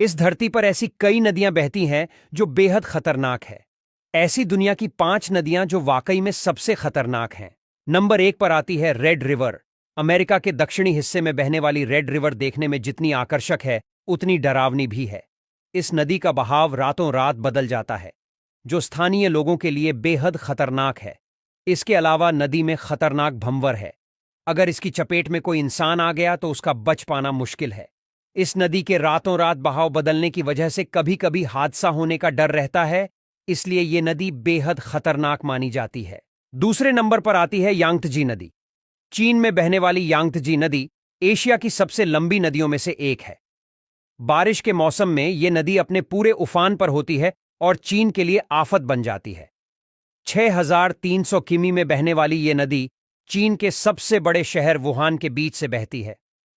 इस धरती पर ऐसी कई नदियां बहती हैं जो बेहद खतरनाक है। ऐसी दुनिया की 5 नदियां जो वाकई में सबसे खतरनाक हैं। नंबर 1 पर आती है रेड रिवर। अमेरिका के दक्षिणी हिस्से में बहने वाली रेड रिवर देखने में जितनी आकर्षक है, उतनी डरावनी भी है। इस नदी का बहाव रातों रात बदल जाता है, जो स्थानीय लोगों के लिए बेहद खतरनाक है। इसके अलावा नदी में खतरनाक भंवर है। अगर इसकी चपेट में कोई इंसान आ गया तो उसका बच पाना मुश्किल है। इस नदी के रातों रात बहाव बदलने की वजह से कभी कभी हादसा होने का डर रहता है, इसलिए ये नदी बेहद खतरनाक मानी जाती है। दूसरे नंबर पर आती है यांगत्जी नदी। चीन में बहने वाली यांगत्जी नदी एशिया की सबसे लंबी नदियों में से एक है। बारिश के मौसम में ये नदी अपने पूरे उफान पर होती है और चीन के लिए आफत बन जाती है। 6300 किमी में बहने वाली ये नदी चीन के सबसे बड़े शहर वुहान के बीच से बहती है।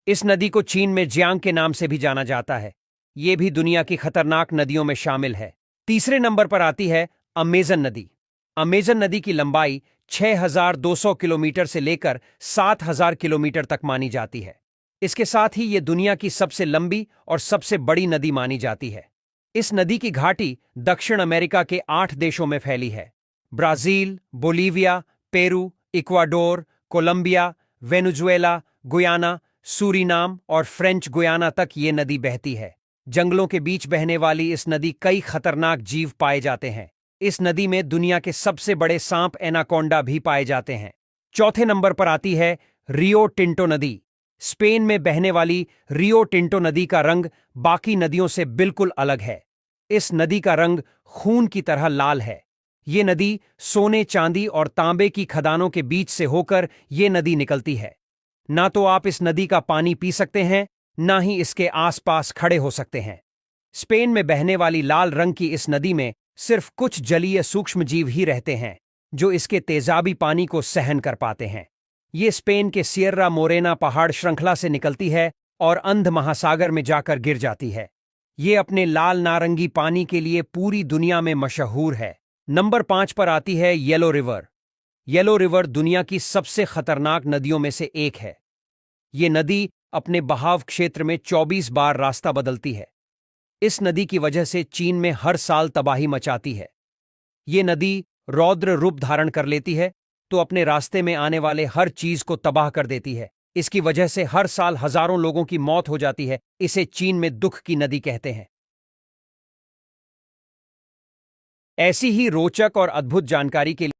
इस नदी को चीन में जियांग के नाम से भी जाना जाता है। ये भी दुनिया की खतरनाक नदियों में शामिल है। तीसरे नंबर पर आती है अमेजन नदी। अमेजन नदी की लंबाई 6200 किलोमीटर से लेकर 7000 किलोमीटर तक मानी जाती है। इसके साथ ही ये दुनिया की सबसे लंबी और सबसे बड़ी नदी मानी जाती है। इस नदी की घाटी दक्षिण अमेरिका के 8 देशों में फैली है। Brazil, Bolivia, Peru, Ecuador, Colombia, Venezuela, Guyana, Suriname और फ्रेंच गुयाना तक ये नदी बहती है। जंगलों के बीच बहने वाली इस नदी कई खतरनाक जीव पाए जाते हैं। इस नदी में दुनिया के सबसे बड़े सांप एनाकोंडा भी पाए जाते हैं। चौथे नंबर पर आती है रियो टिंटो नदी। स्पेन में बहने वाली रियो टिंटो नदी का रंग बाकी नदियों से बिल्कुल अलग है। इस नदी का रंग खून की तरह लाल है। ये नदी सोने, चांदी और तांबे की खदानों के बीच से होकर ये नदी निकलती है। ना तो आप इस नदी का पानी पी सकते हैं, ना ही इसके आसपास खड़े हो सकते हैं। स्पेन में बहने वाली लाल रंग की इस नदी में सिर्फ कुछ जलीय सूक्ष्मजीव ही रहते हैं, जो इसके तेजाबी पानी को सहन कर पाते हैं। ये स्पेन के सियर्रा मोरेना पहाड़ श्रृंखला से निकलती है और अंध महासागर में जाकर गिर जाती है। ये अपने लाल नारंगी पानी के लिए पूरी दुनिया में मशहूर है। नंबर 5 पर आती है येलो रिवर। येलो रिवर दुनिया की सबसे खतरनाक नदियों में से एक है। ये नदी अपने बहाव क्षेत्र में 24 बार रास्ता बदलती है। इस नदी की वजह से चीन में हर साल तबाही मचाती है। ये नदी रौद्र रूप धारण कर लेती है तो अपने रास्ते में आने वाले हर चीज को तबाह कर देती है। इसकी वजह से हर साल हजारों लोगों की मौत हो जाती है। इसे चीन में दुख की नदी कहते हैं। ऐसी ही रोचक और अद्भुत जानकारी के लिए